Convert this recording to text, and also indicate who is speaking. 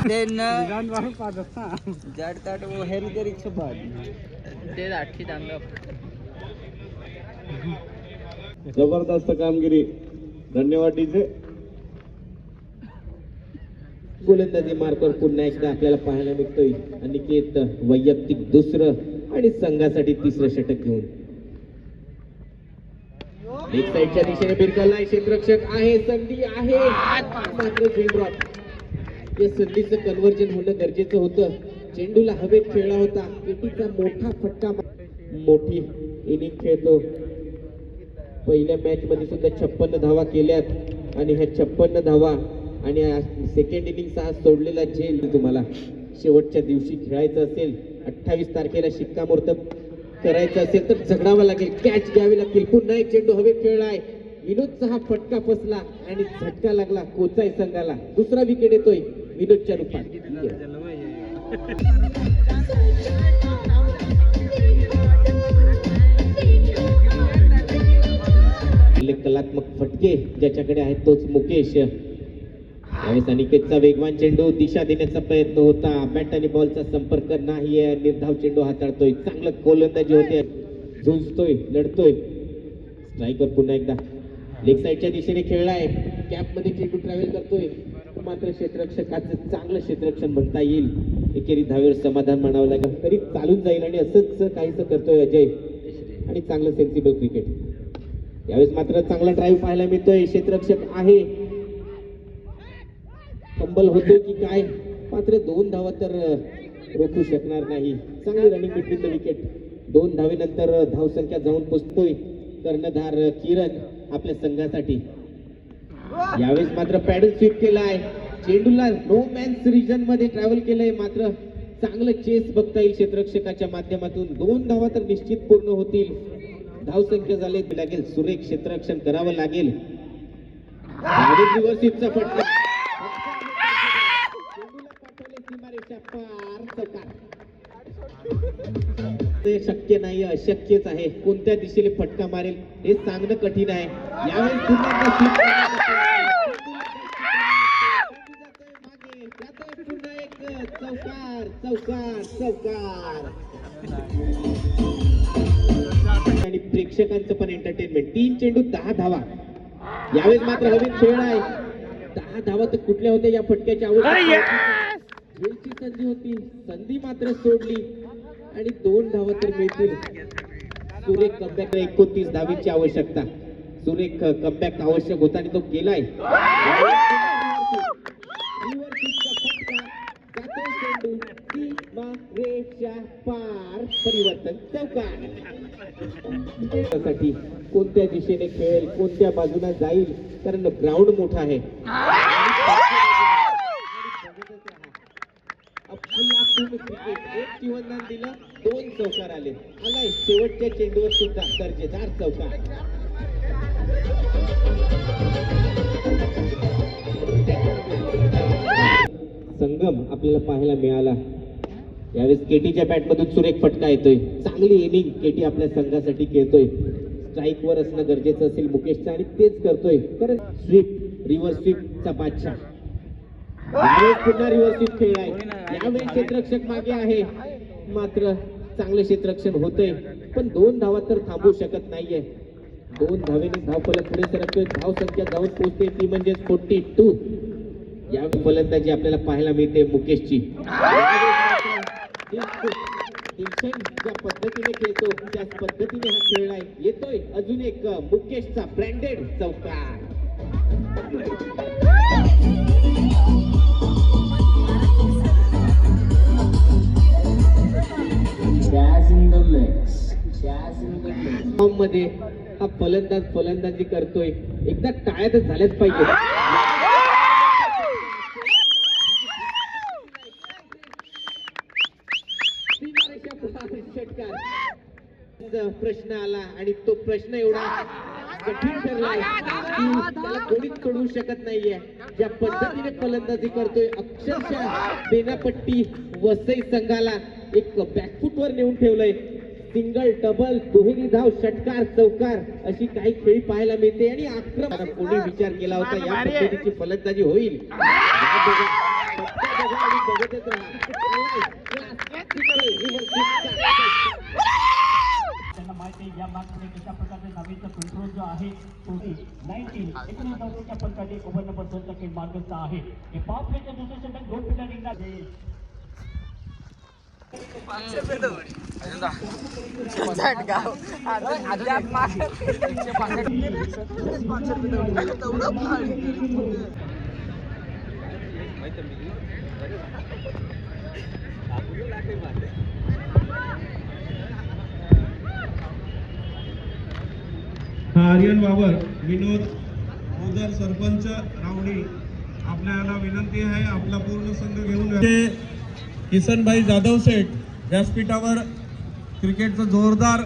Speaker 1: Then जड़ताट वो हेरी तेरी छपा दे आठी दांगा
Speaker 2: जबरदस्त कामगिरी. धन्यवाद डीजे. गोलंदाजी मार्कवर पुन्हा एकदा आपल्याला पाहायला मिळतोय अनिकेत वैयक्तिक दुसरं आणि संघासाठी तिसरं षटक घेऊन लेग साईडच्या दिशेने बिरकललाय. क्षेत्ररक्षक आहे, संधी आहे, मात्र ड्रॉप. या संधीचं कन्व्हर्जन होणं गरजेचं होतं. चेंडूला हवेत खेळला होता. केटीचा मोठा फटका, मोठी इनिंग खेळतो. पहिल्या मॅच मध्ये सुद्धा 56 धावा केल्यात आणि ह्या 56 धावा आणि सेकंड इनिंगचा हा सोडलेला झेल तुम्हाला शेवटच्या दिवशी खेळायचं असेल, 28 तारखेला शिक्कामोर्तब करायचं असेल तर झगडावं लागेल, कॅच घ्यावी लागतील. पुन्हा एक चेंडू हवेत खेळलाय. विनोदचा हा फटका फसला आणि झटका लागला कोचाई संघाला. दुसरा विकेट येतोय विनोदच्या रूपात. कलात्मक फटके ज्याच्याकडे आहेत तोच मुकेश. यावेळेस अनिकेतचा वेगवान चेंडू दिशा देण्याचा प्रयत्न होता. बॅट आणि बॉलचा संपर्क नाहीये. निर्धाव चेंडू हाताळतोय. चांगलं गोलंदाजी होते. झुंजतोय, लढतोय. स्ट्रायकर पुन्हा एकदा लेग साईडच्या दिशेने खेळलाय. कॅप मध्ये चेंडू ट्रॅव्हल करतोय. मात्र क्षेत्ररक्षकाचं चांगलं क्षेत्ररक्षण म्हणता येईल. एकेरी धावेवर समाधान मानावं लागेल. तरी चालून जाईल आणि असंच काहीसं करतोय अजय. आणि चांगलं सेन्सिबल क्रिकेट. यावेळेस मात्र चांगला ड्राईव्ह पाहायला मिळतोय. क्षेत्ररक्षक आहे, कंबल होतोय की काय, मात्र 2 धावा तर रोखू शकणार नाही. चांगली रनिंग बिटवीन द विकेट. 2 धावेनंतर धावसंख्या जाऊन पोचतोय कर्णधार किरण आपल्या संघासाठी. यावेळेस मात्र पॅडल स्वीप केलाय. चेंडूला नो मॅन्स रिजन मध्ये ट्रॅव्हल केलंय. मात्र चांगलं चेस बघता येईल क्षेत्ररक्षकाच्या माध्यमातून. 2 धावा तर निश्चित पूर्ण होतील. धावसंख्या झाले लागेल. सुरेख क्षेत्ररक्षण करावं लागेल. रिव्हर्सिपचा फटका ते शक्य नाही, अशक्यच आहे. कोणत्या दिशेने फटका मारेल हे सांगणं कठीण आहे. यावेळेस पुन्हा एक चौकार चौकार चौकार आणि प्रेक्षकांचं पण एंटरटेनमेंट. 3 चेंडू 10 धावा. यावेळेस मात्र हवेत खेळ आहे. 10 धावा तर कुठल्या होत्या या फटक्याच्या आवश्यकता. संधी होती, संधी मात्र सोडली आणि 2 धावा तर मिळतील. सुरेख कमबॅक. 29 धावेची आवश्यकता. सुरेख कमबॅक आवश्यक होता आणि तो केलाय. परिवर्तन चौकार. कोणत्या दिशेने खेळेल, कोणत्या बाजूला जाईल, कारण ग्राउंड मोठा आहे. एक जीवनदान दिलं, 2 चौकार आले. आलाय शेवटच्या चेंडूवर सुद्धा दर्जेदार चौकार. संगम आपल्याला पाहायला मिळाला. यावेळेस केटीच्या बॅट मधून सुरेख फटका येतोय. चांगली इनिंग केटी आपल्या संघासाठी खेळतोय. स्ट्राईक वर असणं गरजेचं असेल मुकेशचं आणि तेच करतोय. कारण स्वीप, रिव्हर्स स्वीपचा बादशाह. यावेळेस पुन्हा रिव्हर्स स्वीप खेळलाय. यावेळेस क्षेत्ररक्षक मागे आहे. मात्र चांगलं क्षेत्ररक्षण होतंय. पण 2 धावा तर थांबवू शकत नाहीये. 2 धावेने धावफलक पुढे सरकतोय. धाव संख्या जाऊन पोहोचते ती म्हणजे 42. यावेळी फलंदाजी आपल्याला पाहायला मिळते मुकेशची. ज्या पद्धतीने खेळतो त्याच पद्धतीने हा खेळलाय. येतोय अजून एक मुकेशचा ब्रँडेड चौकार. मध्ये हा फलंदाजी करतोय. एकदा टाळ्या तर झाल्याच पाहिजे. प्रश्न आला आणि तो प्रश्न एवढा कठीण ठरलाय की त्याला कोणीच सोडवू शकत नाहीये. ज्या पद्धतीने फलंदाजी करतोय अक्षरशः बेनापट्टी वसई संघाला एक बॅकफुटवर नेऊन ठेवलंय. सिंगल, डबल, दुहेरी धाव, षटकार, चौकार अशी काही खेळी पाहायला मिळते आणि आक्रमक कोणी विचार केला होता या पद्धतीची फलंदाजी होईल. बघतच राहा.
Speaker 3: त्यांना माहिती आहे या मॅचमध्ये कशा प्रकारे नावीचा कंट्रोल जो आहे तो 19 पदकाचे ओव्हर नंबर 2 चा खेळ मार्गस्थ आहे. हे पाच फेच्या दुसऱ्या षटक 2 पिढ्या निघणार आहे.
Speaker 4: आर्यन बाबर, विनोद उदर, सरपंच रावणी, आपल्याला विनंती आहे आपला पूर्ण संघ घेऊन किसनभाई जाधव शेठ व्यासपीठावर क्रिकेटचं जोरदार